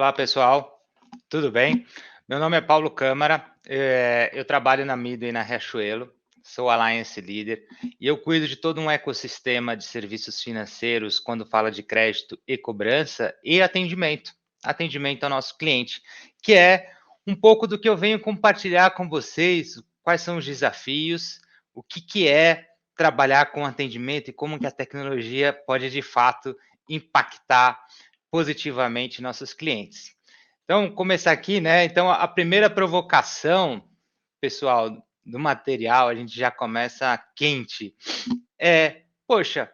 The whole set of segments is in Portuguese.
Olá, pessoal, tudo bem? Meu nome é Paulo Câmara, eu trabalho na Midway na Riachuelo, sou Alliance Leader e eu cuido de todo um ecossistema de serviços financeiros quando fala de crédito e cobrança e atendimento ao nosso cliente, que é um pouco do que eu venho compartilhar com vocês, quais são os desafios, o que é trabalhar com atendimento e como que a tecnologia pode de fato impactar positivamente nossos clientes. Então, começar aqui, né? Então, a primeira provocação, pessoal, do material, a gente já começa quente. Poxa,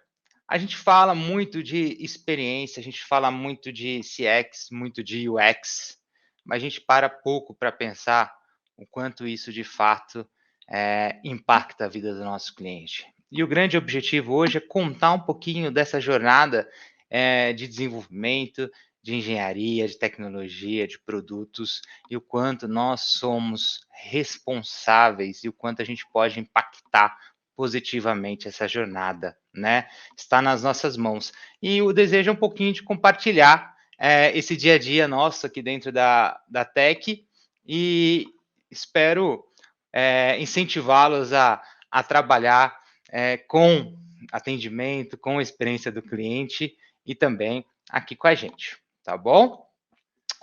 a gente fala muito de experiência, a gente fala muito de CX, muito de UX, mas a gente para pouco para pensar o quanto isso de fato impacta a vida do nosso cliente. E o grande objetivo hoje é contar um pouquinho dessa jornada de desenvolvimento, de engenharia, de tecnologia, de produtos e o quanto nós somos responsáveis e o quanto a gente pode impactar positivamente essa jornada, né? Está nas nossas mãos. E o desejo é um pouquinho de compartilhar esse dia a dia nosso aqui dentro da Tech e espero incentivá-los a trabalhar com atendimento, com a experiência do cliente e também aqui com a gente, tá bom?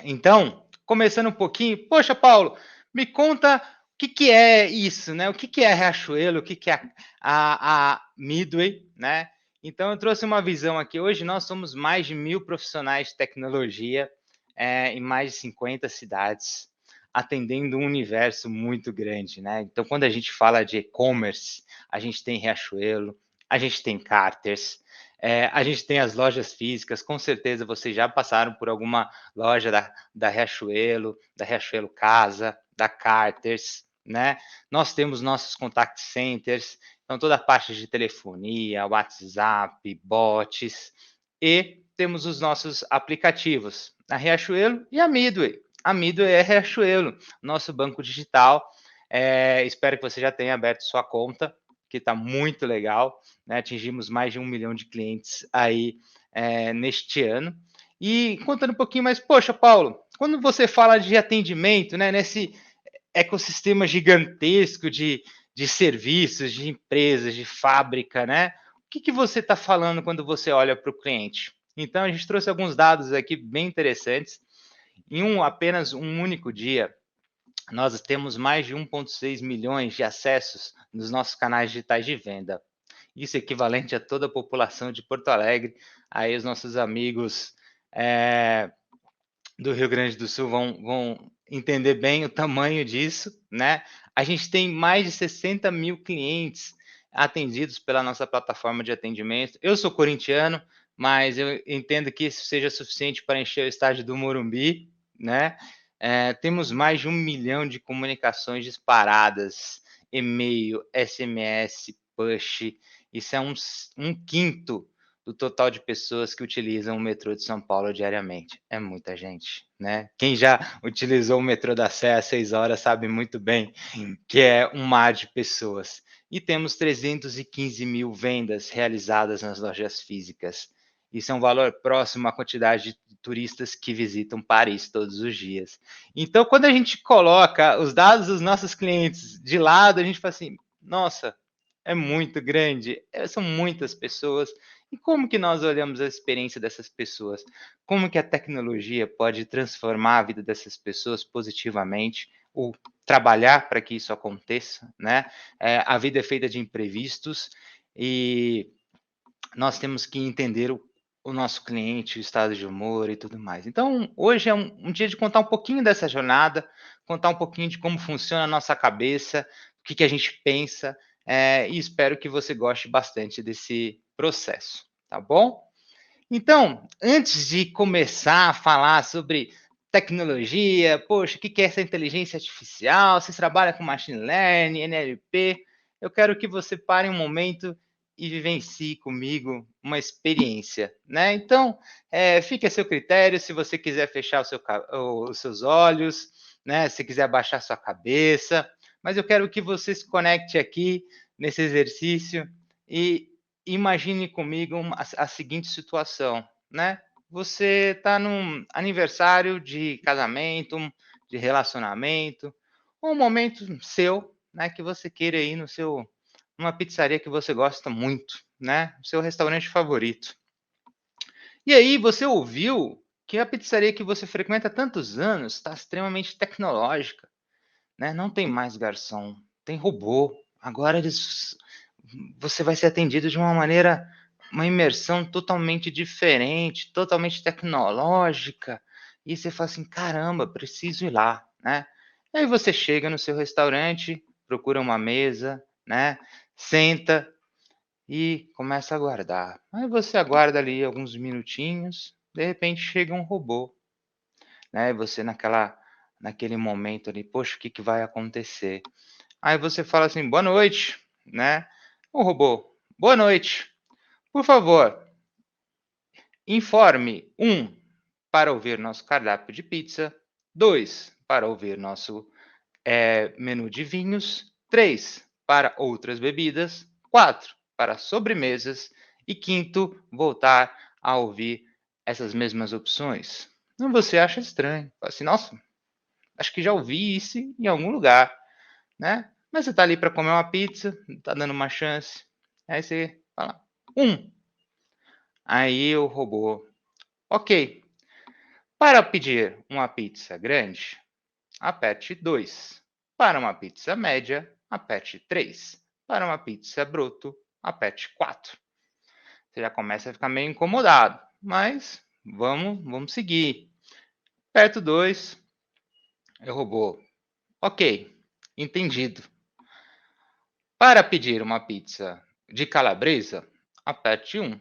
Então, começando um pouquinho, poxa, Paulo, me conta o que é isso, né? O que é Riachuelo, o que é a Midway, né? Então, eu trouxe uma visão aqui. Hoje nós somos mais de 1.000 profissionais de tecnologia em mais de 50 cidades, atendendo um universo muito grande, né? Então, quando a gente fala de e-commerce, a gente tem Riachuelo, a gente tem Carters, a gente tem as lojas físicas, com certeza vocês já passaram por alguma loja da Riachuelo Casa, da Carters, né? Nós temos nossos contact centers, então toda a parte de telefonia, WhatsApp, bots, e temos os nossos aplicativos, a Riachuelo e a Midway. A Midway é Riachuelo, nosso banco digital. Espero que você já tenha aberto sua conta, que está muito legal, né? Atingimos mais de 1 milhão de clientes aí neste ano. E contando um pouquinho mais, poxa, Paulo, quando você fala de atendimento, né, nesse ecossistema gigantesco de serviços, de empresas, de fábrica, né? O que você está falando quando você olha para o cliente? Então, a gente trouxe alguns dados aqui bem interessantes. Em apenas um único dia, nós temos mais de 1,6 milhões de acessos nos nossos canais digitais de venda. Isso é equivalente a toda a população de Porto Alegre. Aí os nossos amigos do Rio Grande do Sul vão entender bem o tamanho disso, né? A gente tem mais de 60 mil clientes atendidos pela nossa plataforma de atendimento. Eu sou corintiano, mas eu entendo que isso seja suficiente para encher o estádio do Morumbi, né? Temos mais de 1 milhão de comunicações disparadas, e-mail, SMS, push. Isso é um quinto do total de pessoas que utilizam o metrô de São Paulo diariamente. É muita gente, né? Quem já utilizou o metrô da Sé às 6 horas sabe muito bem que é um mar de pessoas. E temos 315 mil vendas realizadas nas lojas físicas. Isso é um valor próximo à quantidade de turistas que visitam Paris todos os dias. Então, quando a gente coloca os dados dos nossos clientes de lado, a gente fala assim, nossa, é muito grande, são muitas pessoas. E como que nós olhamos a experiência dessas pessoas? Como que a tecnologia pode transformar a vida dessas pessoas positivamente ou trabalhar para que isso aconteça, né? A vida é feita de imprevistos e nós temos que entender o nosso cliente, o estado de humor e tudo mais. Então, hoje é um dia de contar um pouquinho dessa jornada, contar um pouquinho de como funciona a nossa cabeça, o que a gente pensa, e espero que você goste bastante desse processo, tá bom? Então, antes de começar a falar sobre tecnologia, poxa, o que é essa inteligência artificial? Você trabalha com machine learning, NLP? Eu quero que você pare um momento e vivencie comigo uma experiência, né? Então, fique a seu critério, se você quiser fechar os seus olhos, né? Se quiser baixar sua cabeça, mas eu quero que você se conecte aqui nesse exercício e imagine comigo a seguinte situação, né? você está num aniversário de casamento, de relacionamento, ou um momento seu, né, que você queira ir no seu numa pizzaria que você gosta muito, né, o seu restaurante favorito. E aí você ouviu que a pizzaria que você frequenta há tantos anos está extremamente tecnológica, né, não tem mais garçom, tem robô. Agora você vai ser atendido de uma maneira uma imersão totalmente diferente, totalmente tecnológica, e você fala assim: "Caramba, preciso ir lá", né. E aí você chega no seu restaurante, procura uma mesa, né, senta e começa a aguardar. Aí você aguarda ali alguns minutinhos, de repente chega um robô, né, e você naquele momento ali: "Poxa, o que que vai acontecer?". Aí você fala assim: "Boa noite", né. O robô: "Boa noite. Por favor, informe para ouvir nosso cardápio de pizza, 2 para ouvir nosso, menu de vinhos, 3 para outras bebidas, 4 para sobremesas e quinto voltar a ouvir essas mesmas opções". Então você acha estranho, fala assim: "Nossa, acho que já ouvi isso em algum lugar", né. Mas você está ali para comer uma pizza, está dando uma chance, aí você fala: "Um". Aí o robô: "Ok, para pedir uma pizza grande, aperte 2. Para uma pizza média, aperte 3. Para uma pizza broto, aperte 4". Você já começa a ficar meio incomodado, mas vamos seguir. Aperta o 2, aí o robô: "Ok, entendido. Para pedir uma pizza de calabresa, aperte 1.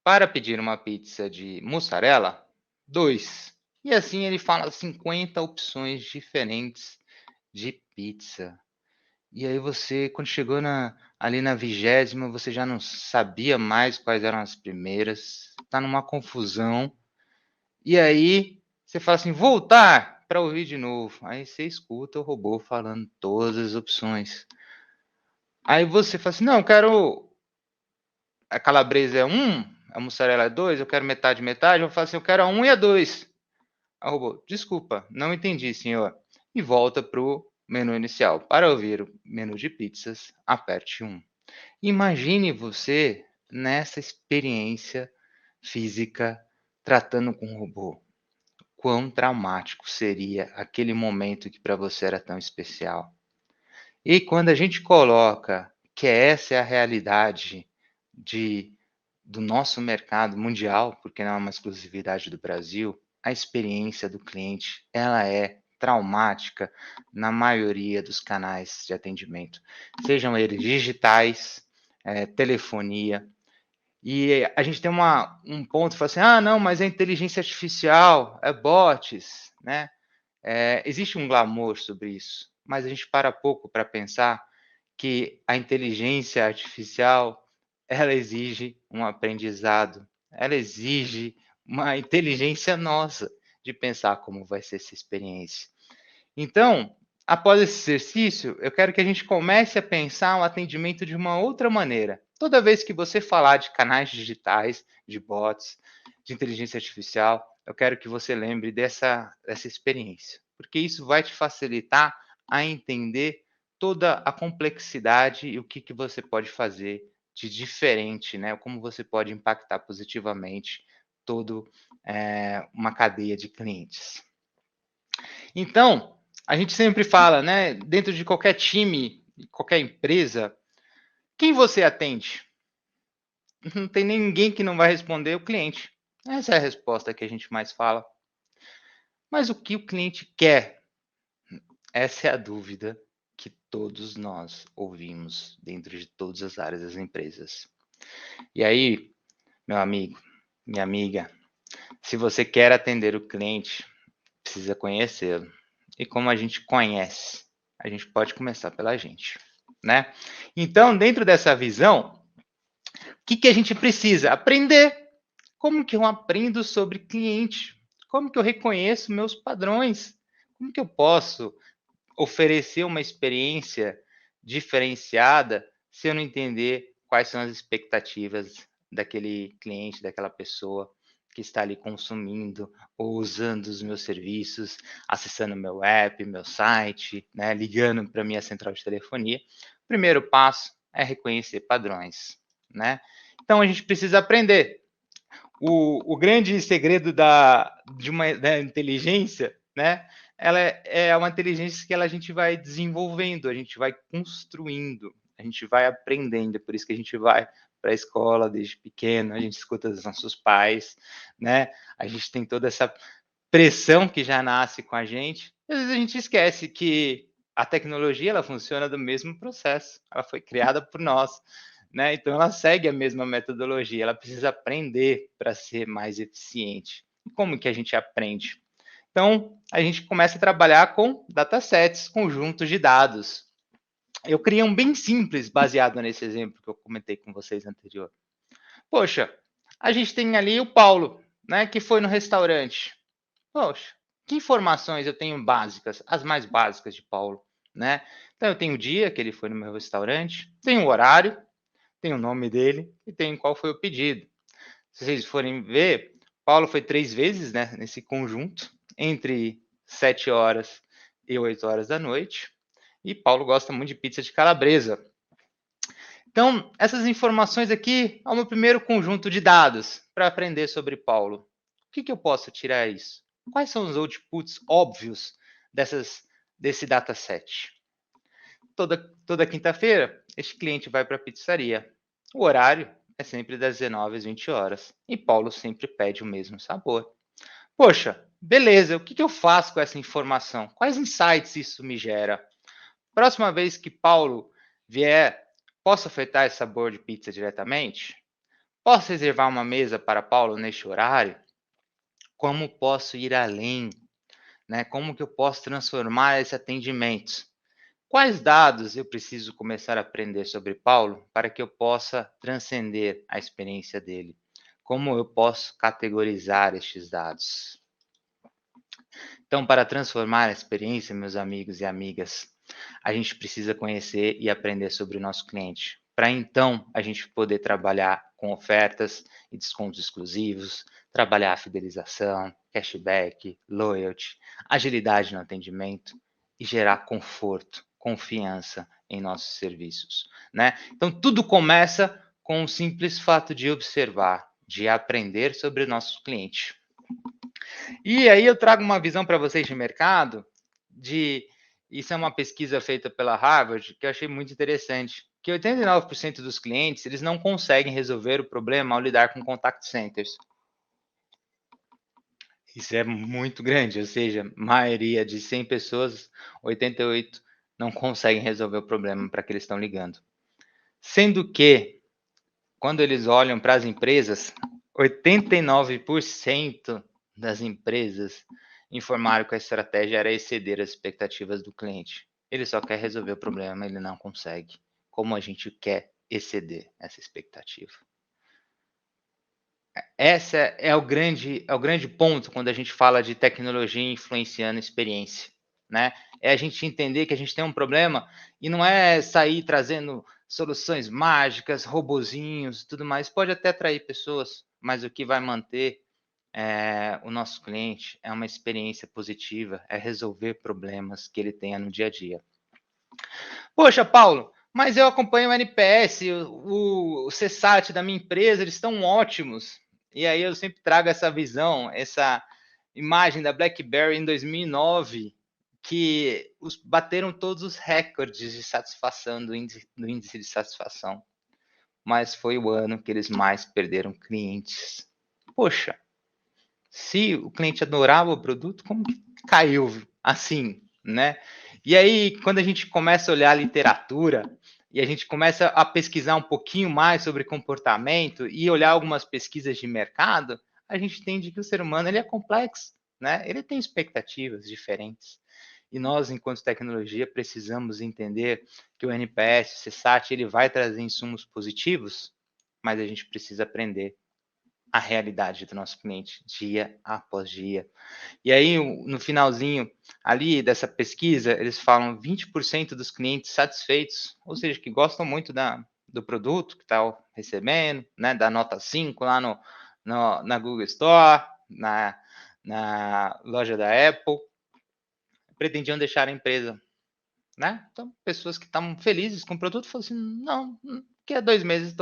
Para pedir uma pizza de mussarela, 2". E assim ele fala 50 opções diferentes de pizza. E aí você, quando chegou ali na 20ª, você já não sabia mais quais eram as primeiras, tá numa confusão. E aí você fala assim: "Voltar para ouvir de novo". Aí você escuta o robô falando todas as opções. Aí você fala assim: "Não, eu quero a calabresa é 1, a mussarela é 2, eu quero metade, metade". Eu falo assim: "Eu quero a 1 e a 2". Aí o robô: "Desculpa, não entendi, senhor". E volta para o menu inicial. Para ouvir o menu de pizzas, aperte 1. Imagine você nessa experiência física tratando com um robô. Quão traumático seria aquele momento que para você era tão especial. E quando a gente coloca que essa é a realidade de do nosso mercado mundial, porque não é uma exclusividade do Brasil, a experiência do cliente, ela é traumática na maioria dos canais de atendimento, sejam eles digitais, telefonia. E a gente tem um ponto que fala assim: "Ah, não, mas é inteligência artificial, é bots", né. Existe um glamour sobre isso, mas a gente para pouco para pensar que a inteligência artificial, ela exige um aprendizado, ela exige uma inteligência nossa de pensar como vai ser essa experiência. Então, após esse exercício, eu quero que a gente comece a pensar o atendimento de uma outra maneira. Toda vez que você falar de canais digitais, de bots, de inteligência artificial, eu quero que você lembre dessa experiência, porque isso vai te facilitar a entender toda a complexidade e o que você pode fazer de diferente, né? Como você pode impactar positivamente todo uma cadeia de clientes. Então, a gente sempre fala, né, dentro de qualquer time, qualquer empresa, quem você atende? Não tem ninguém que não vai responder o cliente. Essa é a resposta que a gente mais fala. Mas o que o cliente quer? Essa é a dúvida que todos nós ouvimos dentro de todas as áreas das empresas. E aí, meu amigo, minha amiga, se você quer atender o cliente, precisa conhecê-lo. E como a gente conhece? A gente pode começar pela gente, né. Então, dentro dessa visão, o que a gente precisa? Aprender. Como que eu aprendo sobre cliente? Como que eu reconheço meus padrões? Como que eu posso oferecer uma experiência diferenciada se eu não entender quais são as expectativas daquele cliente, daquela pessoa que está ali consumindo ou usando os meus serviços, acessando meu app, meu site, né, ligando para minha central de telefonia. O primeiro passo é reconhecer padrões, né? Então a gente precisa aprender. O grande segredo da inteligência, né? Ela é uma inteligência que a gente vai desenvolvendo, a gente vai construindo, a gente vai aprendendo. Por isso que a gente vai para a escola desde pequeno, a gente escuta dos nossos pais, né? A gente tem toda essa pressão que já nasce com a gente. Às vezes a gente esquece que a tecnologia ela funciona do mesmo processo, ela foi criada por nós, né? Então ela segue a mesma metodologia, ela precisa aprender para ser mais eficiente. E como que a gente aprende? Então a gente começa a trabalhar com datasets, conjuntos de dados. Eu criei um bem simples baseado nesse exemplo que eu comentei com vocês anterior. Poxa, a gente tem ali o Paulo, né, que foi no restaurante. Poxa, que informações eu tenho básicas, as mais básicas de Paulo, né? Então eu tenho o dia que ele foi no meu restaurante, tenho o horário, tenho o nome dele e tenho qual foi o pedido. Se vocês forem ver, Paulo foi 3 vezes, né, nesse conjunto, entre 7 horas e 8 horas da noite, e Paulo gosta muito de pizza de calabresa. Então, essas informações aqui é o meu primeiro conjunto de dados para aprender sobre Paulo. O que eu posso tirar isso? Quais são os outputs óbvios desse dataset? Toda quinta-feira, este cliente vai para a pizzaria. O horário é sempre das 19 às 20 horas. E Paulo sempre pede o mesmo sabor. Poxa, beleza, o que eu faço com essa informação? Quais insights isso me gera? Próxima vez que Paulo vier, posso ofertar esse sabor de pizza diretamente? Posso reservar uma mesa para Paulo neste horário? Como posso ir além, né? Como que eu posso transformar esse atendimento? Quais dados eu preciso começar a aprender sobre Paulo para que eu possa transcender a experiência dele? Como eu posso categorizar estes dados? Então, para transformar a experiência, meus amigos e amigas, a gente precisa conhecer e aprender sobre o nosso cliente, para então a gente poder trabalhar com ofertas e descontos exclusivos, trabalhar a fidelização, cashback, loyalty, agilidade no atendimento e gerar conforto, confiança em nossos serviços, né? Então tudo começa com o simples fato de observar, de aprender sobre o nosso cliente. E aí eu trago uma visão para vocês de mercado, isso é uma pesquisa feita pela Harvard, que eu achei muito interessante, que 89% dos clientes, eles não conseguem resolver o problema ao lidar com contact centers. Isso é muito grande, ou seja, maioria de 100 pessoas, 88 não conseguem resolver o problema para que eles estão ligando. Sendo que, quando eles olham para as empresas, 89% das empresas informaram que a estratégia era exceder as expectativas do cliente. Ele só quer resolver o problema, ele não consegue. Como a gente quer exceder essa expectativa? Essa é o grande ponto quando a gente fala de tecnologia influenciando a experiência, né? É a gente entender que a gente tem um problema e não é sair trazendo soluções mágicas, robozinhos, tudo mais. Pode até atrair pessoas, mas o que vai manter o nosso cliente é uma experiência positiva, é resolver problemas que ele tenha no dia a dia. Poxa, Paulo, mas eu acompanho o NPS, o CSAT da minha empresa, eles estão ótimos. E aí eu sempre trago essa visão, essa imagem da BlackBerry em 2009, que bateram todos os recordes de satisfação do índice de satisfação. Mas foi o ano que eles mais perderam clientes. Poxa, se o cliente adorava o produto, como que caiu assim, né? E aí, quando a gente começa a olhar a literatura e a gente começa a pesquisar um pouquinho mais sobre comportamento e olhar algumas pesquisas de mercado, a gente entende que o ser humano ele é complexo, né? Ele tem expectativas diferentes. E nós, enquanto tecnologia, precisamos entender que o NPS, o CSAT, ele vai trazer insumos positivos, mas a gente precisa aprender a realidade do nosso cliente dia após dia. E aí, no finalzinho ali dessa pesquisa, eles falam 20% dos clientes satisfeitos, ou seja, que gostam muito do produto que está recebendo, né, da nota 5 lá na Google Store, na loja da Apple, pretendiam deixar a empresa, né? Então, pessoas que estavam felizes com o produto falaram assim: não, daqui a 2 meses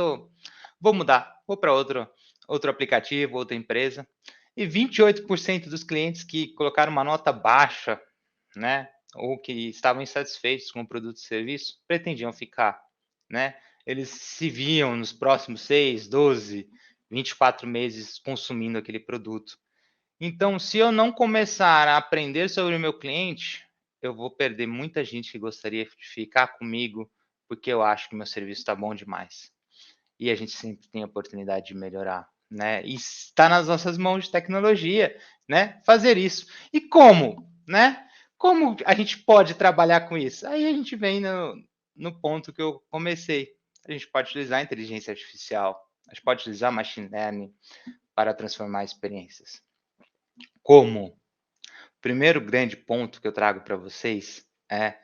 vou mudar, vou para outro aplicativo, outra empresa. E 28% dos clientes que colocaram uma nota baixa, né, ou que estavam insatisfeitos com o produto e serviço, pretendiam ficar, né? Eles se viam nos próximos 6, 12, 24 meses consumindo aquele produto. Então, se eu não começar a aprender sobre o meu cliente, eu vou perder muita gente que gostaria de ficar comigo, porque eu acho que meu serviço está bom demais. E a gente sempre tem a oportunidade de melhorar, né? E está nas nossas mãos de tecnologia, né? Fazer isso. E como, né? Como a gente pode trabalhar com isso? Aí a gente vem no ponto que eu comecei. A gente pode utilizar a inteligência artificial, a gente pode utilizar machine learning para transformar experiências. Como? O primeiro grande ponto que eu trago para vocês é: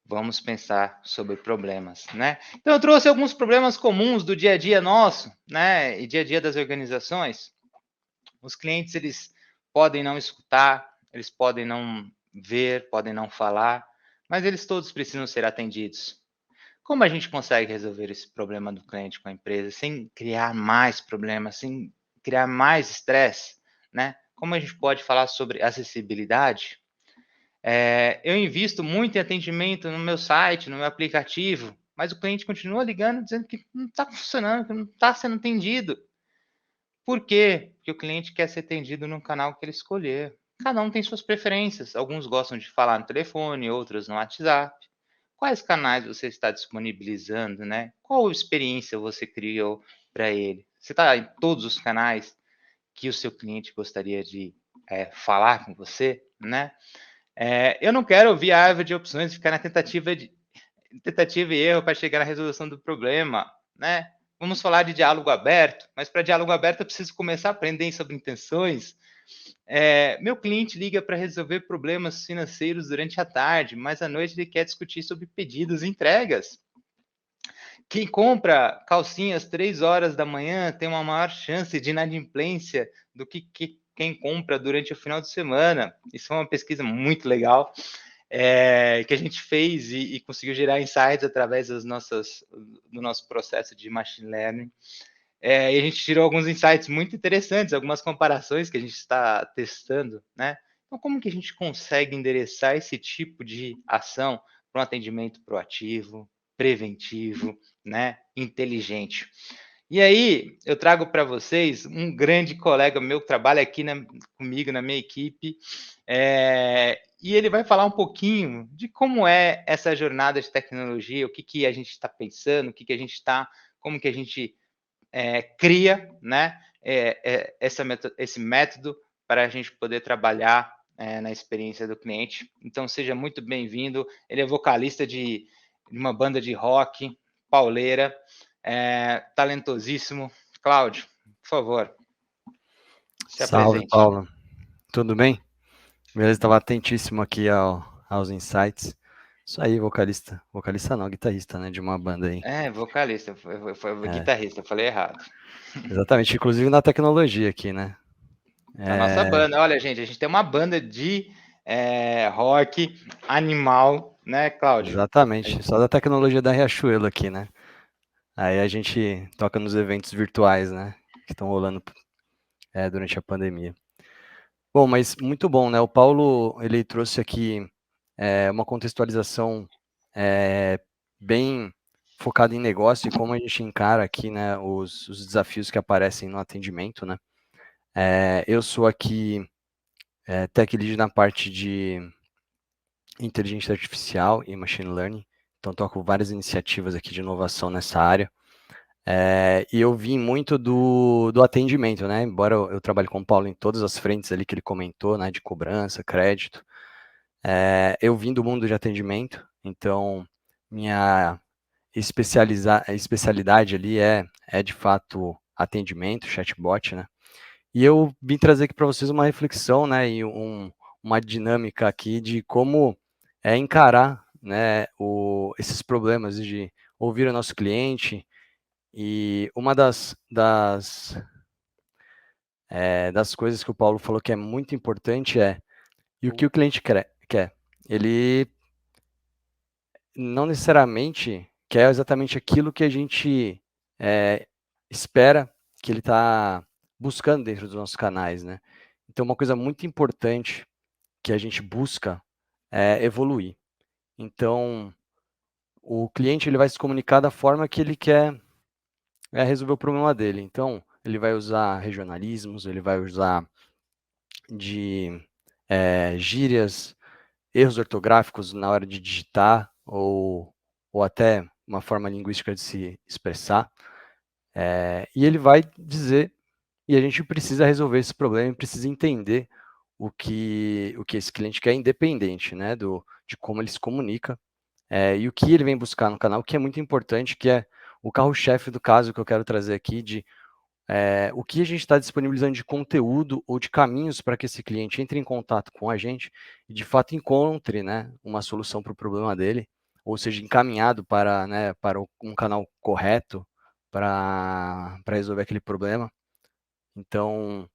vamos pensar sobre problemas, né? Então eu trouxe alguns problemas comuns do dia a dia nosso, né? E dia a dia das organizações. Os clientes, eles podem não escutar, eles podem não ver, podem não falar, mas eles todos precisam ser atendidos. Como a gente consegue resolver esse problema do cliente com a empresa sem criar mais problemas, sem criar mais estresse, né? Como a gente pode falar sobre acessibilidade? Eu invisto muito em atendimento no meu site, no meu aplicativo, mas o cliente continua ligando dizendo que não está funcionando, que não está sendo atendido. Por quê? Porque o cliente quer ser atendido no canal que ele escolher. Cada um tem suas preferências. Alguns gostam de falar no telefone, outros no WhatsApp. Quais canais você está disponibilizando, né? Qual experiência você criou para ele? Você está em todos os canais que o seu cliente gostaria de falar com você, né? Eu não quero ouvir a árvore de opções e ficar na tentativa e erro para chegar na resolução do problema, né? Vamos falar de diálogo aberto, mas para diálogo aberto eu preciso começar a aprender sobre intenções. Meu cliente liga para resolver problemas financeiros durante a tarde, mas à noite ele quer discutir sobre pedidos e entregas. Quem compra calcinhas 3 horas da manhã tem uma maior chance de inadimplência do que quem compra durante o final de semana. Isso é uma pesquisa muito legal, que a gente fez e conseguiu gerar insights através do nosso processo de machine learning. E a gente tirou alguns insights muito interessantes, algumas comparações que a gente está testando, né? Então, como que a gente consegue endereçar esse tipo de ação para um atendimento proativo, preventivo, né? Inteligente? E aí, eu trago para vocês um grande colega meu que trabalha aqui comigo na minha equipe, e ele vai falar um pouquinho de como é essa jornada de tecnologia, o que a gente está pensando, como que a gente cria, né, esse método para a gente poder trabalhar na experiência do cliente. Então, seja muito bem-vindo. Ele é vocalista de uma banda de rock, pauleira, talentosíssimo. Cláudio, por favor, se Salve, apresente. Paulo. Tudo bem? Beleza, estava atentíssimo aqui aos insights. Isso aí, vocalista. Vocalista não, guitarrista, né? De uma banda aí. Vocalista, foi É, guitarrista, eu falei errado. exatamente, inclusive na tecnologia aqui, né? A nossa É, banda, olha, gente, a gente tem uma banda de rock animal, né, Cláudio? exatamente, só da tecnologia da Riachuelo aqui, né? Aí a gente toca nos eventos virtuais, né? Que estão rolando durante a pandemia. Bom, mas muito bom, né? O Paulo, ele trouxe aqui uma contextualização bem focada em negócio e como a gente encara aqui, né, os desafios que aparecem no atendimento, né? Eu sou aqui tech lead na parte de inteligência artificial e machine learning, então toco várias iniciativas aqui de inovação nessa área. E eu vim muito do atendimento, né? Embora eu trabalhe com o Paulo em todas as frentes ali que ele comentou, né? De cobrança, crédito. Eu vim do mundo de atendimento, então minha especialidade ali é de fato atendimento, chatbot, né? E eu vim trazer aqui para vocês uma reflexão, né? E uma dinâmica aqui de como encarar, né? Esses problemas de ouvir o nosso cliente. E uma das das coisas que o Paulo falou que é muito importante e o que o cliente quer? Ele não necessariamente quer exatamente aquilo que a gente espera que ele está buscando dentro dos nossos canais, né? Então, uma coisa muito importante que a gente busca é evoluir. Então, o cliente ele vai se comunicar da forma que ele quer resolver o problema dele. Então, ele vai usar regionalismos, ele vai usar de gírias, erros ortográficos na hora de digitar ou até uma forma linguística de se expressar. E ele vai dizer, e a gente precisa resolver esse problema, precisa entender o que esse cliente quer, independente, né, de como ele se comunica, e o que ele vem buscar no canal, que é muito importante, que é o carro-chefe do caso que eu quero trazer aqui, de o que a gente está disponibilizando de conteúdo ou de caminhos para que esse cliente entre em contato com a gente e, de fato, encontre, né, uma solução para o problema dele, ou seja, encaminhado para, né, para um canal correto para resolver aquele problema. Então,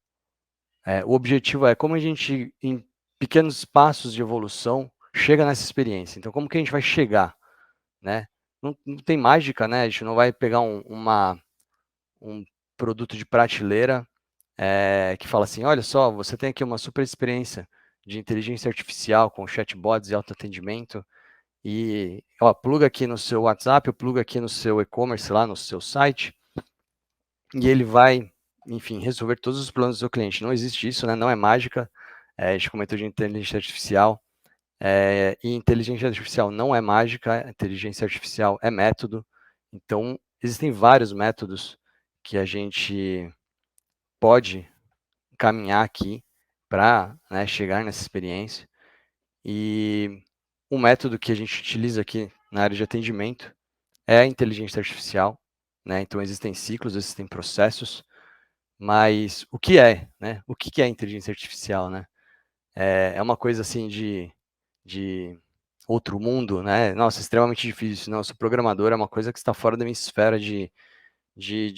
o objetivo é como a gente, em pequenos passos de evolução, chega nessa experiência. Então, como que a gente vai chegar, né? Não tem mágica, né? A gente não vai pegar um produto de prateleira que fala assim, olha só, você tem aqui uma super experiência de inteligência artificial com chatbots e autoatendimento e pluga aqui no seu WhatsApp, pluga aqui no seu e-commerce lá no seu site e ele vai, enfim, resolver todos os problemas do seu cliente. Não existe isso, né? Não é mágica. A gente comentou de inteligência artificial e inteligência artificial não é mágica, inteligência artificial é método. Então, existem vários métodos que a gente pode caminhar aqui para, né, chegar nessa experiência. E o método que a gente utiliza aqui na área de atendimento é a inteligência artificial, né? Então existem ciclos, existem processos, mas o que é, né? O que é inteligência artificial, né? É uma coisa assim de outro mundo, né? Nossa, extremamente difícil. Não, eu sou programador, é uma coisa que está fora da minha esfera de, de,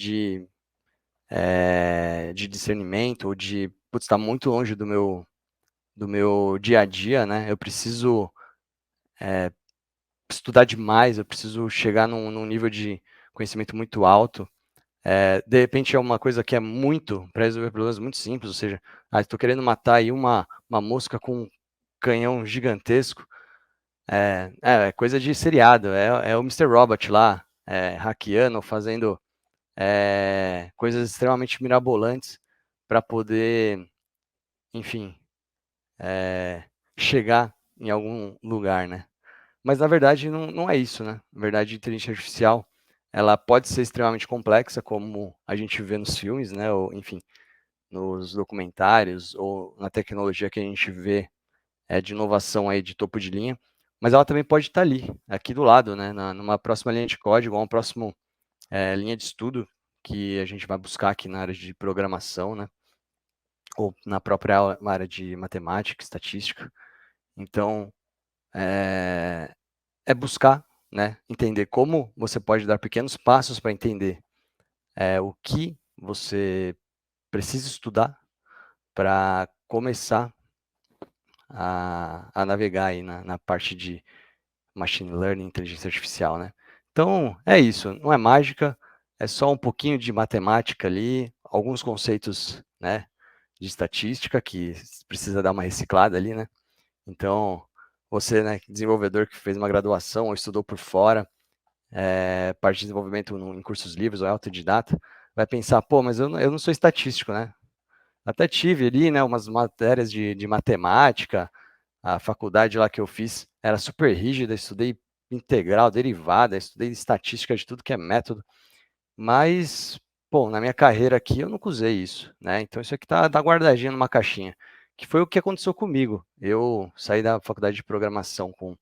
de discernimento, ou de, putz, está muito longe do meu dia a dia, né? Eu preciso estudar demais, eu preciso chegar num nível de conhecimento muito alto. De repente é uma coisa que é muito, para resolver problemas muito simples, ou seja, estou querendo matar aí uma mosca com um canhão gigantesco. É coisa de seriado, é o Mr. Robot lá, hackeando, fazendo coisas extremamente mirabolantes para poder, enfim, chegar em algum lugar, né? Mas na verdade não é isso, né? Na verdade, a inteligência artificial ela pode ser extremamente complexa, como a gente vê nos filmes, né? Ou, enfim, nos documentários ou na tecnologia que a gente vê de inovação aí de topo de linha, mas ela também pode estar ali, aqui do lado, né? Numa próxima linha de código, ou uma próxima linha de estudo que a gente vai buscar aqui na área de programação, né? Ou na própria área de matemática, estatística. Então, é buscar, né, entender como você pode dar pequenos passos para entender o que você precisa estudar para começar a navegar aí na parte de machine learning, inteligência artificial, né? Então, é isso, não é mágica, é só um pouquinho de matemática ali, alguns conceitos, né, de estatística que precisa dar uma reciclada ali, né? Então, você, né, desenvolvedor que fez uma graduação ou estudou por fora, parte de desenvolvimento em cursos livres ou autodidata, vai pensar, pô, mas eu não sou estatístico, né? Até tive ali, né, umas matérias de matemática, a faculdade lá que eu fiz era super rígida, estudei integral, derivada, estudei estatística de tudo que é método, mas, pô, na minha carreira aqui eu nunca usei isso, né? Então isso aqui tá guardadinho numa caixinha, que foi o que aconteceu comigo. Eu saí da faculdade de programação com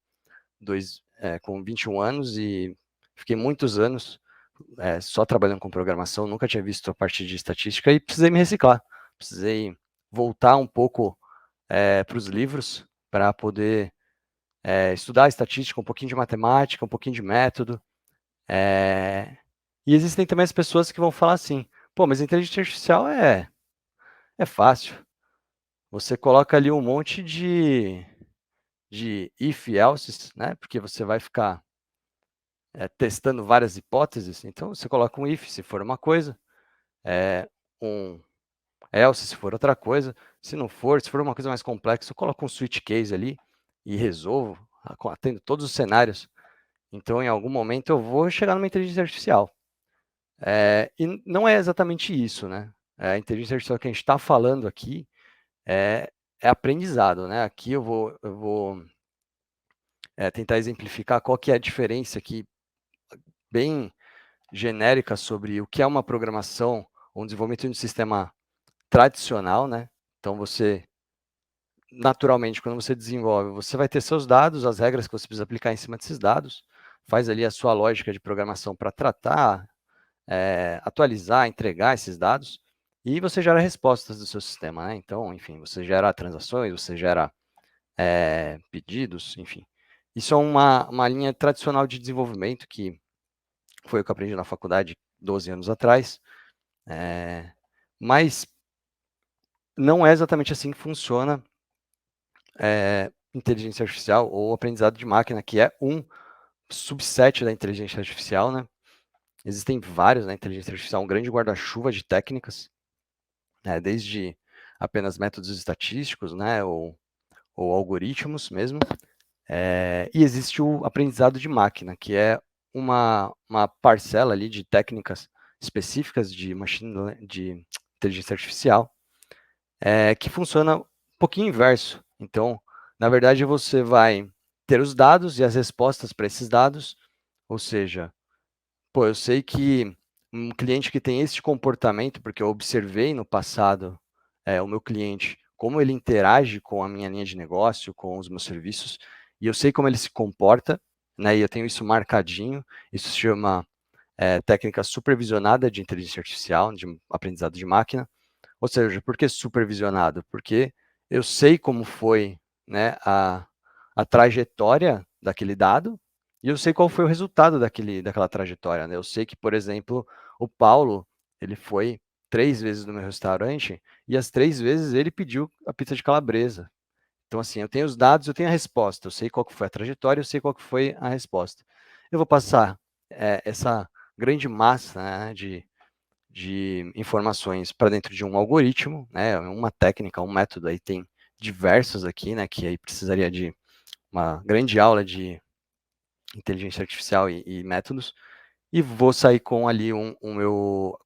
21 anos e fiquei muitos anos só trabalhando com programação, nunca tinha visto a parte de estatística e precisei me reciclar, precisei voltar um pouco para os livros para poder estudar estatística, um pouquinho de matemática, um pouquinho de método. E existem também as pessoas que vão falar assim, pô, mas inteligência artificial É fácil. Você coloca ali um monte de if elses, né? Porque você vai ficar testando várias hipóteses. Então você coloca um if se for uma coisa, um else se for outra coisa. Se não for, se for uma coisa mais complexa, eu coloco um switch case ali e resolvo, atendo todos os cenários. Então, em algum momento, eu vou chegar numa inteligência artificial. E não é exatamente isso, né? A inteligência artificial que a gente está falando aqui é aprendizado, né? Aqui eu vou tentar exemplificar qual que é a diferença aqui, bem genérica, sobre o que é uma programação, um desenvolvimento de um sistema tradicional, né? Então, você, naturalmente, quando você desenvolve, você vai ter seus dados, as regras que você precisa aplicar em cima desses dados, faz ali a sua lógica de programação para tratar, atualizar, entregar esses dados, e você gera respostas do seu sistema, né? Então, enfim, você gera transações, você gera pedidos, enfim. Isso é uma linha tradicional de desenvolvimento que foi o que eu aprendi na faculdade 12 anos atrás, mas não é exatamente assim que funciona inteligência artificial ou aprendizado de máquina, que é um subset da inteligência artificial, né? Existem vários na inteligência artificial, um grande guarda-chuva de técnicas, desde apenas métodos estatísticos, né, ou algoritmos mesmo, e existe o aprendizado de máquina, que é uma parcela ali de técnicas específicas de de inteligência artificial, que funciona um pouquinho inverso. Então, na verdade, você vai ter os dados e as respostas para esses dados, ou seja, pô, eu sei que um cliente que tem esse comportamento, porque eu observei no passado o meu cliente, como ele interage com a minha linha de negócio, com os meus serviços, e eu sei como ele se comporta, né, e eu tenho isso marcadinho, isso se chama técnica supervisionada de inteligência artificial, de aprendizado de máquina. Ou seja, por que supervisionado? Porque eu sei como foi, né, a trajetória daquele dado e eu sei qual foi o resultado daquela trajetória. Né? Eu sei que, por exemplo, o Paulo, ele foi 3 vezes no meu restaurante e as 3 vezes ele pediu a pizza de calabresa. Então, assim, eu tenho os dados, eu tenho a resposta, eu sei qual que foi a trajetória, eu sei qual que foi a resposta. Eu vou passar essa grande massa, né, de informações para dentro de um algoritmo, né, uma técnica, um método, aí tem diversos aqui, né, que aí precisaria de uma grande aula de inteligência artificial e métodos, e vou sair com ali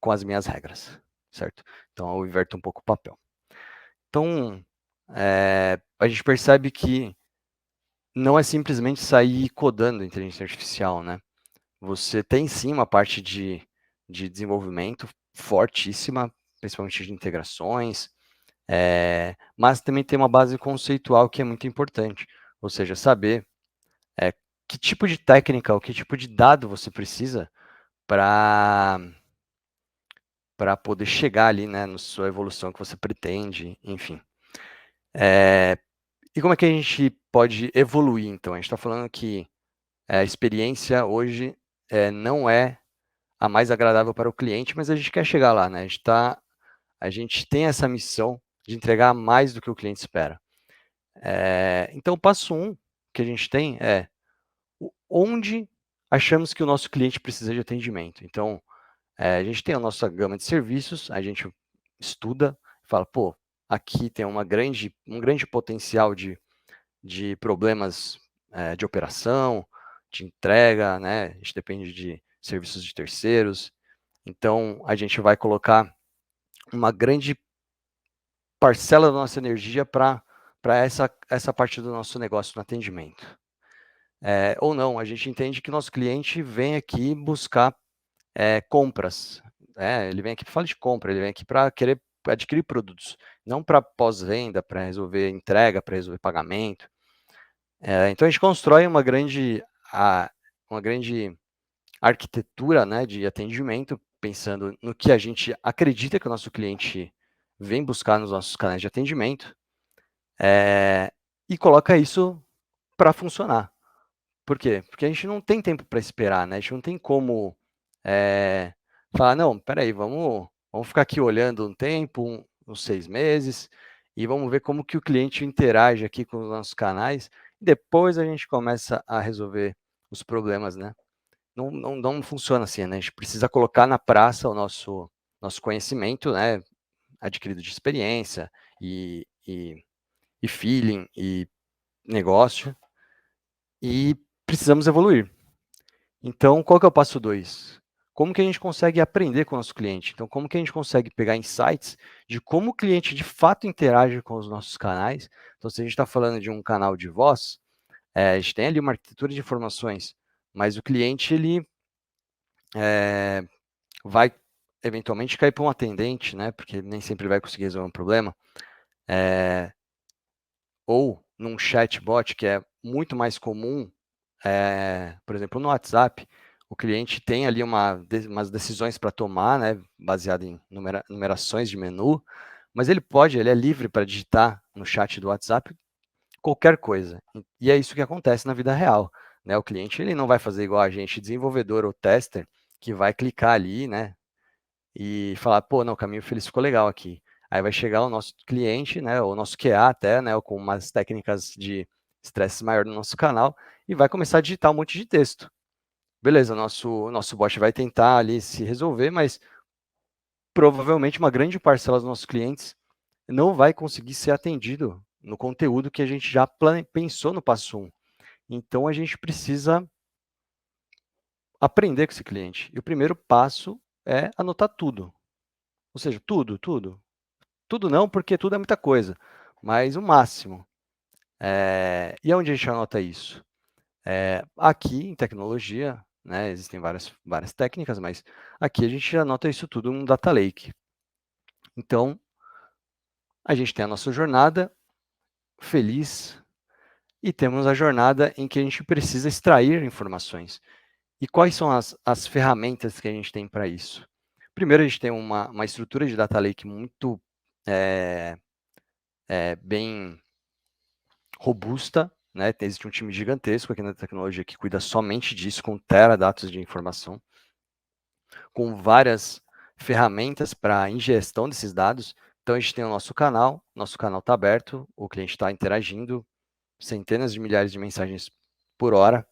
com as minhas regras, certo? Então eu inverto um pouco o papel. Então, a gente percebe que não é simplesmente sair codando inteligência artificial, né? Você tem sim uma parte de desenvolvimento fortíssima, principalmente de integrações, mas também tem uma base conceitual que é muito importante, ou seja, saber que tipo de técnica ou que tipo de dado você precisa para poder chegar ali, né, na sua evolução que você pretende, enfim. E como é que a gente pode evoluir, então? A gente está falando que a experiência hoje não é a mais agradável para o cliente, mas a gente quer chegar lá, né? A gente tem essa missão de entregar mais do que o cliente espera. Então, o passo 1 que a gente tem é onde achamos que o nosso cliente precisa de atendimento. Então, a gente tem a nossa gama de serviços, a gente estuda, fala, pô, aqui tem um grande potencial de problemas de operação, de entrega, né? A gente depende de serviços de terceiros. Então, a gente vai colocar uma grande parcela da nossa energia para essa parte do nosso negócio no atendimento. Ou não, a gente entende que nosso cliente vem aqui buscar compras. Ele vem aqui para falar de compra, ele vem aqui para querer adquirir produtos, não para pós-venda, para resolver entrega, para resolver pagamento. Então a gente constrói uma grande arquitetura, né, de atendimento, pensando no que a gente acredita que o nosso cliente vem buscar nos nossos canais de atendimento, e coloca isso para funcionar. Por quê? Porque a gente não tem tempo para esperar, né? A gente não tem como falar, não, peraí, vamos ficar aqui olhando um tempo, uns 6 meses, e vamos ver como que o cliente interage aqui com os nossos canais, depois a gente começa a resolver os problemas, né? Não funciona assim, né? A gente precisa colocar na praça o nosso conhecimento, né? Adquirido de experiência e feeling e negócio, e precisamos evoluir. Então, qual que é o passo 2? Como que a gente consegue aprender com o nosso cliente? Então, como que a gente consegue pegar insights de como o cliente de fato interage com os nossos canais? Então, se a gente está falando de um canal de voz, a gente tem ali uma arquitetura de informações, mas o cliente, ele vai eventualmente cair para um atendente, né? Porque nem sempre vai conseguir resolver um problema. Ou num chatbot, que é muito mais comum, por exemplo, no WhatsApp, o cliente tem ali umas decisões para tomar, né, baseado em numerações de menu, mas ele é livre para digitar no chat do WhatsApp qualquer coisa. E é isso que acontece na vida real, né? O cliente, ele não vai fazer igual a gente, desenvolvedor ou tester, que vai clicar ali, né, e falar, pô, não, o caminho feliz ficou legal aqui. Aí vai chegar o nosso cliente, né, ou o nosso QA até, né, ou com umas técnicas de estresse maior no nosso canal, e vai começar a digitar um monte de texto. Beleza, nosso bot vai tentar ali se resolver, mas provavelmente uma grande parcela dos nossos clientes não vai conseguir ser atendido no conteúdo que a gente já pensou no passo 1. Então, a gente precisa aprender com esse cliente. E o primeiro passo é anotar tudo. Ou seja, tudo, tudo. Tudo não, porque tudo é muita coisa, mas o máximo. E onde a gente anota isso? Aqui em tecnologia, né, existem várias técnicas, mas aqui a gente anota isso tudo num data lake. Então, a gente tem a nossa jornada feliz e temos a jornada em que a gente precisa extrair informações. E quais são as ferramentas que a gente tem para isso? Primeiro, a gente tem uma estrutura de data lake muito bem robusta, né? Existe um time gigantesco aqui na tecnologia que cuida somente disso, com teradatos de informação, com várias ferramentas para ingestão desses dados. Então, a gente tem o nosso canal está aberto, o cliente está interagindo, centenas de milhares de mensagens por hora,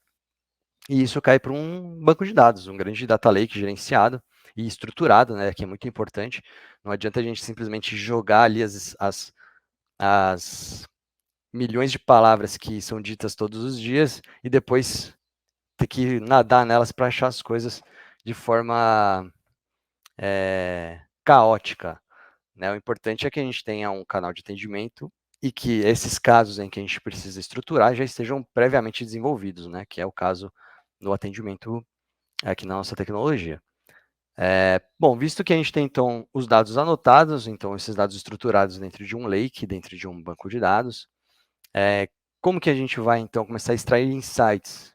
e isso cai para um banco de dados, um grande data lake gerenciado e estruturado, né, que é muito importante. Não adianta a gente simplesmente jogar ali as milhões de palavras que são ditas todos os dias e depois ter que nadar nelas para achar as coisas de forma caótica, né? O importante é que a gente tenha um canal de atendimento e que esses casos em que a gente precisa estruturar já estejam previamente desenvolvidos, né? Que é o caso no atendimento aqui na nossa tecnologia. Bom, visto que a gente tem, então, os dados anotados, então, esses dados estruturados dentro de um lake, dentro de um banco de dados, como que a gente vai, então, começar a extrair insights?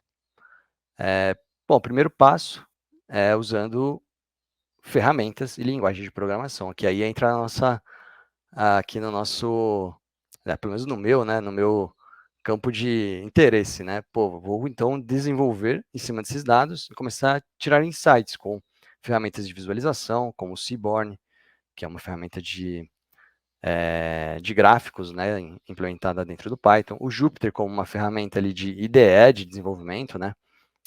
Bom, o primeiro passo é usando ferramentas e linguagem de programação, que aí entra aqui no nosso, pelo menos no meu, né, no meu campo de interesse, né? Pô, vou então desenvolver em cima desses dados e começar a tirar insights com ferramentas de visualização, como o Seaborn, que é uma ferramenta de gráficos, né, implementada dentro do Python, o Jupyter como uma ferramenta ali de IDE, de desenvolvimento, né?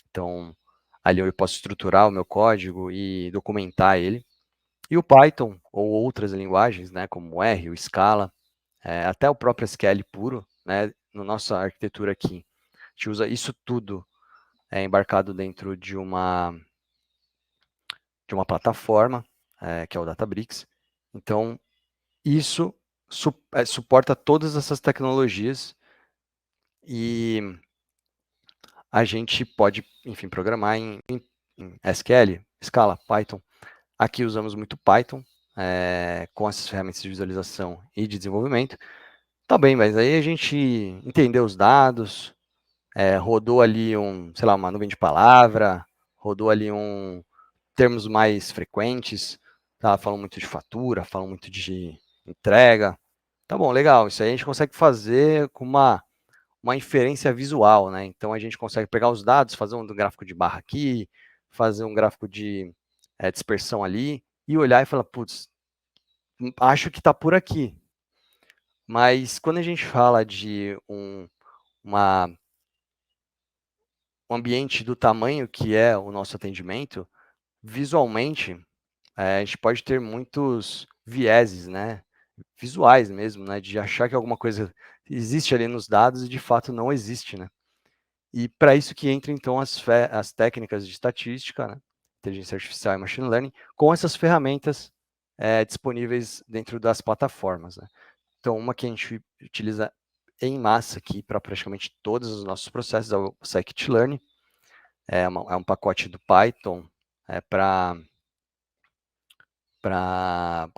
Então, ali eu posso estruturar o meu código e documentar ele. E o Python, ou outras linguagens, né, como o R, o Scala, até o próprio SQL puro, né, na nossa arquitetura aqui, a gente usa isso tudo embarcado dentro de uma plataforma, que é o Databricks. Então, isso suporta todas essas tecnologias e a gente pode, enfim, programar em SQL, Scala, Python. Aqui usamos muito Python, com essas ferramentas de visualização e de desenvolvimento. Tá bem, mas aí a gente entendeu os dados, rodou ali sei lá, uma nuvem de palavra, rodou ali termos mais frequentes, tá? Falam muito de fatura, falam muito de entrega. Tá bom, legal. Isso aí a gente consegue fazer com uma inferência visual, né? Então a gente consegue pegar os dados, fazer um gráfico de barra aqui, fazer um gráfico de dispersão ali, e olhar e falar, putz, acho que está por aqui. Mas quando a gente fala de um ambiente do tamanho que é o nosso atendimento, visualmente, a gente pode ter muitos vieses, né, visuais mesmo, né, de achar que alguma coisa existe ali nos dados e de fato não existe, né. E para isso que entra então as técnicas de estatística, né, inteligência artificial e machine learning, com essas ferramentas disponíveis dentro das plataformas, né. Então uma que a gente utiliza em massa aqui para praticamente todos os nossos processos é o scikit-learn, é um pacote do Python para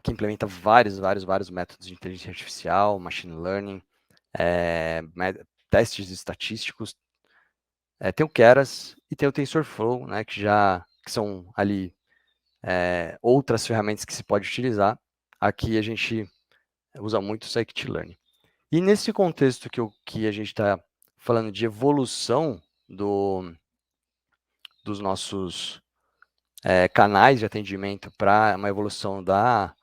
que implementa vários métodos de inteligência artificial, machine learning, testes estatísticos. Tem o Keras e tem o TensorFlow, né, que são ali outras ferramentas que se pode utilizar. Aqui a gente usa muito o scikit-learn. E nesse contexto que a gente está falando de evolução dos nossos canais de atendimento para uma evolução da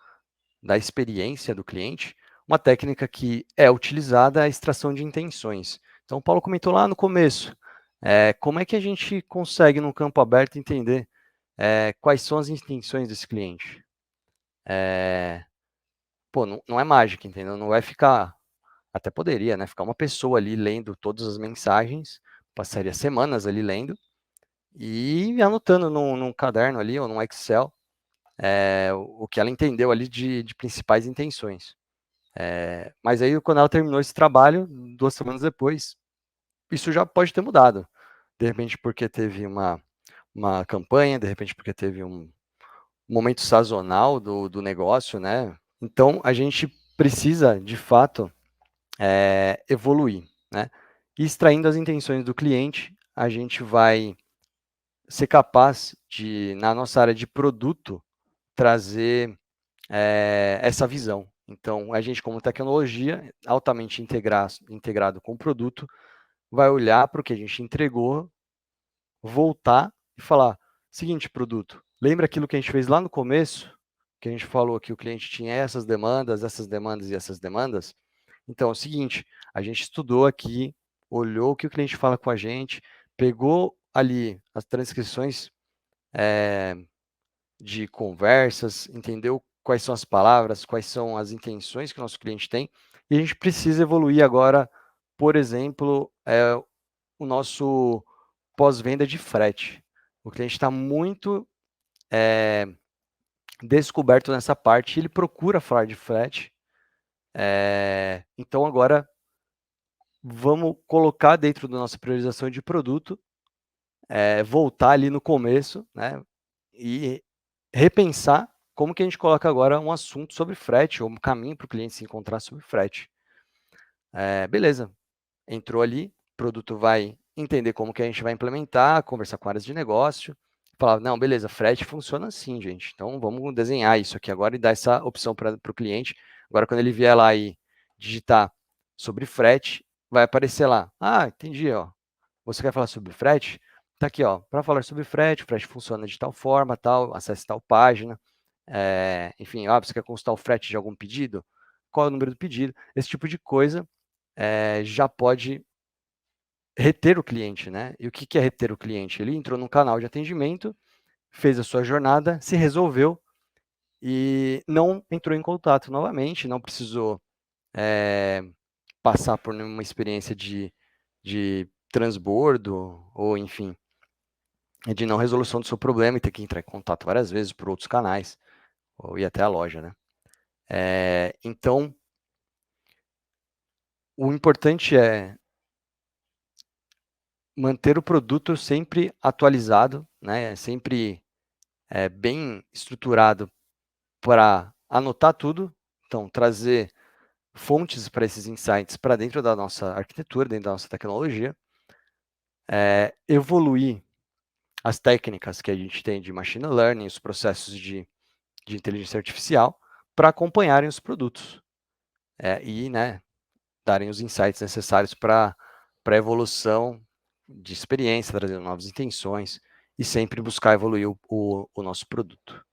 experiência do cliente, uma técnica que é utilizada é a extração de intenções. Então, o Paulo comentou lá no começo, como é que a gente consegue, no campo aberto, entender quais são as intenções desse cliente? Não é mágica, entendeu? Não vai ficar, até poderia, né, ficar uma pessoa ali lendo todas as mensagens, passaria semanas ali lendo, e anotando num caderno ali, ou num Excel, o que ela entendeu ali de principais intenções. Mas aí, quando ela terminou esse trabalho, 2 semanas depois, isso já pode ter mudado. De repente, porque teve uma campanha, de repente, porque teve um momento sazonal do negócio, né? Então, a gente precisa, de fato, evoluir, né? E extraindo as intenções do cliente, a gente vai ser capaz de, na nossa área de produto, trazer essa visão. Então, a gente, como tecnologia, altamente integrado com o produto, vai olhar para o que a gente entregou, voltar e falar: seguinte, produto, lembra aquilo que a gente fez lá no começo? Que a gente falou que o cliente tinha essas demandas e essas demandas? Então, é o seguinte, a gente estudou aqui, olhou o que o cliente fala com a gente, pegou ali as transcrições de conversas, entendeu quais são as palavras, quais são as intenções que o nosso cliente tem, e a gente precisa evoluir agora, por exemplo, o nosso pós-venda de frete. O cliente está muito descoberto nessa parte, ele procura falar de frete, então agora vamos colocar dentro da nossa priorização de produto, voltar ali no começo, né, e repensar como que a gente coloca agora um assunto sobre frete, ou um caminho para o cliente se encontrar sobre frete. Beleza, entrou ali, o produto vai entender como que a gente vai implementar, conversar com áreas de negócio, falar, não, beleza, frete funciona assim, gente, então vamos desenhar isso aqui agora e dar essa opção para o cliente. Agora, quando ele vier lá e digitar sobre frete, vai aparecer lá, entendi, ó, você quer falar sobre frete? Tá aqui, ó, para falar sobre frete, o frete funciona de tal forma, tal, acesse tal página, enfim, você quer consultar o frete de algum pedido? Qual é o número do pedido? Esse tipo de coisa já pode reter o cliente, né? E o que é reter o cliente? Ele entrou num canal de atendimento, fez a sua jornada, se resolveu e não entrou em contato novamente, não precisou passar por nenhuma experiência de transbordo ou, enfim, de não resolução do seu problema e ter que entrar em contato várias vezes por outros canais ou ir até a loja, né? Então, o importante é manter o produto sempre atualizado, né? Sempre bem estruturado para anotar tudo, então trazer fontes para esses insights para dentro da nossa arquitetura, dentro da nossa tecnologia, evoluir as técnicas que a gente tem de machine learning, os processos de inteligência artificial, para acompanharem os produtos e, né, darem os insights necessários para a evolução de experiência, trazendo novas intenções e sempre buscar evoluir o nosso produto.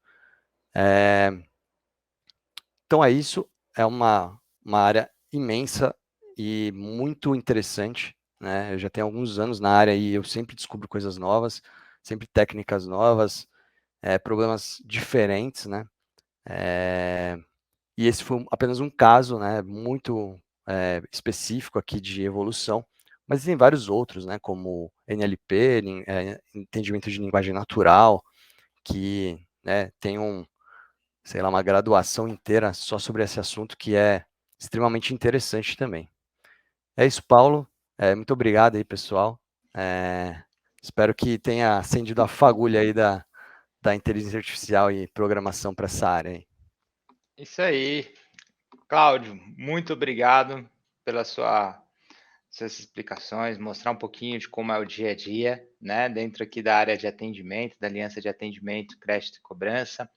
Então é isso, é uma área imensa e muito interessante, né? Eu já tenho alguns anos na área e eu sempre descubro coisas novas, sempre técnicas novas, problemas diferentes, né? E esse foi apenas um caso, né, muito específico aqui de evolução, mas tem vários outros, né, como NLP, entendimento de linguagem natural, que, né, tem sei lá, uma graduação inteira só sobre esse assunto que é extremamente interessante também. É isso, Paulo. Muito obrigado aí, pessoal. Espero que tenha acendido a fagulha aí da inteligência artificial e programação para essa área aí. Isso aí. Cláudio, muito obrigado pelas suas explicações, mostrar um pouquinho de como é o dia a dia, né, dentro aqui da área de atendimento, da aliança de atendimento, crédito e cobrança.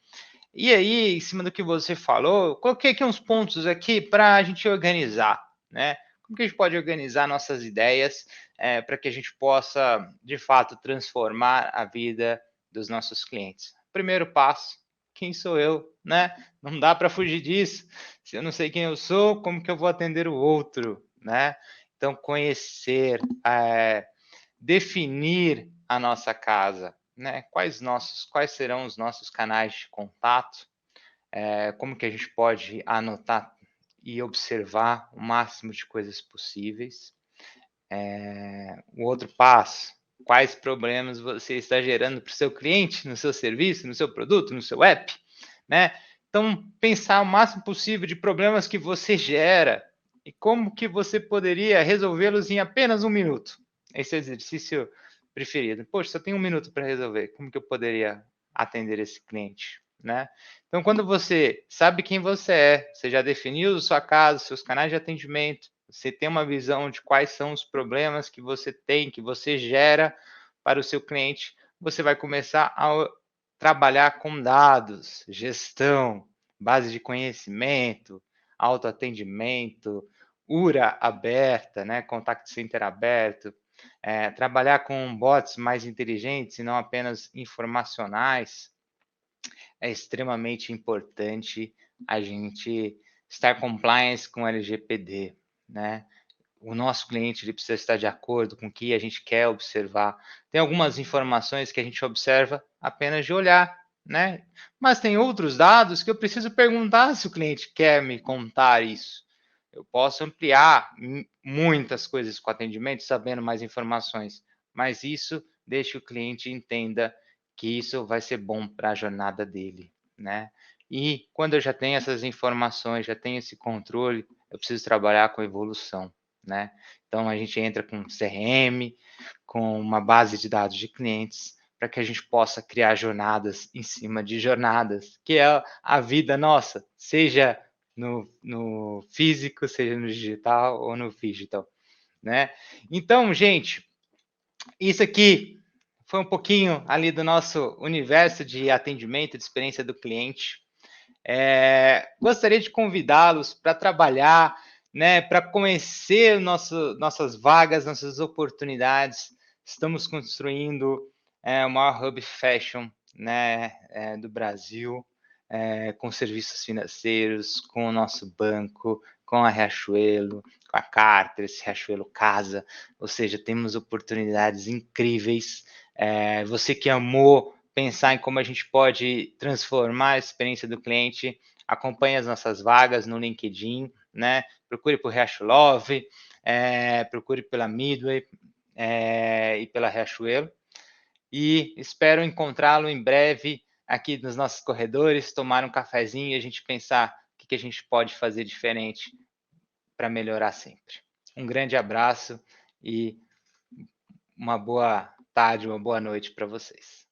E aí, em cima do que você falou, eu coloquei aqui uns pontos aqui para a gente organizar, né? Como que a gente pode organizar nossas ideias para que a gente possa, de fato, transformar a vida dos nossos clientes? Primeiro passo, quem sou eu, né? Não dá para fugir disso. Se eu não sei quem eu sou, como que eu vou atender o outro, né? Então, conhecer, definir a nossa casa, né? Quais serão os nossos canais de contato? Como que a gente pode anotar e observar o máximo de coisas possíveis? O outro passo, quais problemas você está gerando para o seu cliente, no seu serviço, no seu produto, no seu app, né? Então, pensar o máximo possível de problemas que você gera e como que você poderia resolvê-los em apenas 1 minuto. Esse é o exercício preferido. Poxa, só tenho 1 minuto para resolver. Como que eu poderia atender esse cliente, né? Então, quando você sabe quem você já definiu sua casa, seus canais de atendimento, você tem uma visão de quais são os problemas que você tem, que você gera para o seu cliente, você vai começar a trabalhar com dados, gestão, base de conhecimento, autoatendimento, URA aberta, né, contact center aberto, trabalhar com bots mais inteligentes e não apenas informacionais. É extremamente importante a gente estar compliance com o LGPD, né? O nosso cliente ele precisa estar de acordo com o que a gente quer observar. Tem algumas informações que a gente observa apenas de olhar, né? Mas tem outros dados que eu preciso perguntar se o cliente quer me contar isso. Eu posso ampliar muitas coisas com o atendimento, sabendo mais informações, mas isso deixa que o cliente entenda que isso vai ser bom para a jornada dele, né? E quando eu já tenho essas informações, já tenho esse controle, eu preciso trabalhar com evolução, né? Então a gente entra com CRM, com uma base de dados de clientes, para que a gente possa criar jornadas em cima de jornadas, que é a vida nossa, seja no físico, seja no digital ou no digital, né? Então, gente, isso aqui foi um pouquinho ali do nosso universo de atendimento, de experiência do cliente. Gostaria de convidá-los para trabalhar, né, para conhecer nossas vagas, nossas oportunidades. Estamos construindo o maior hub fashion, né, do Brasil, com serviços financeiros, com o nosso banco, com a Riachuelo, com a Carter, esse Riachuelo Casa, ou seja, temos oportunidades incríveis. Você que amou pensar em como a gente pode transformar a experiência do cliente, acompanhe as nossas vagas no LinkedIn, né? Procure por Riachuelo, procure pela Midway e pela Riachuelo. E espero encontrá-lo em breve aqui nos nossos corredores, tomar um cafezinho e a gente pensar o que a gente pode fazer diferente para melhorar sempre. Um grande abraço e uma boa tarde, uma boa noite para vocês.